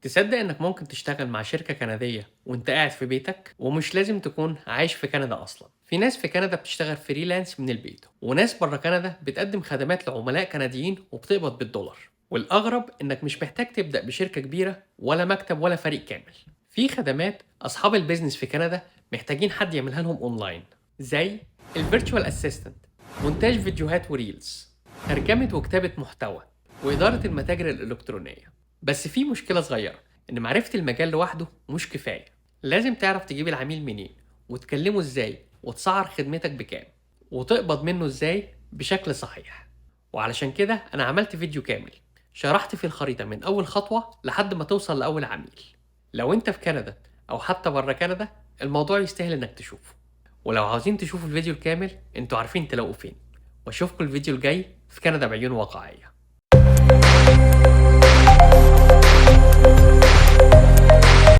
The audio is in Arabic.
تصدق إنك ممكن تشتغل مع شركة كندية وأنت قاعد في بيتك، ومش لازم تكون عايش في كندا أصلا. في ناس في كندا بتشتغل فريلانس من البيت، وناس بره كندا بتقدم خدمات لعملاء كنديين وبتقبض بالدولار. والأغرب إنك مش محتاج تبدأ بشركة كبيرة ولا مكتب ولا فريق كامل. في خدمات أصحاب البيزنس في كندا محتاجين حد يعملها لهم أونلاين، زي الفيرتشوال أسيستنت، مونتاج فيديوهات وريلز، ترجمة وكتابة محتوى، وإدارة المتاجر الإلكترونية. بس في مشكلة صغيرة، إن معرفة المجال لوحده مش كفاية. لازم تعرف تجيب العميل منين، وتكلمه إزاي، وتسعر خدمتك بكام، وتقبض منه إزاي بشكل صحيح. وعلشان كده أنا عملت فيديو كامل شرحت فيه الخريطة من أول خطوة لحد ما توصل لأول عميل. لو أنت في كندا أو حتى بره كندا، الموضوع يستاهل إنك تشوفه. ولو عاوزين تشوفوا الفيديو الكامل، انتوا عارفين تلاقوه فين. واشوفكم الفيديو الجاي في كندا بعيون واقعية.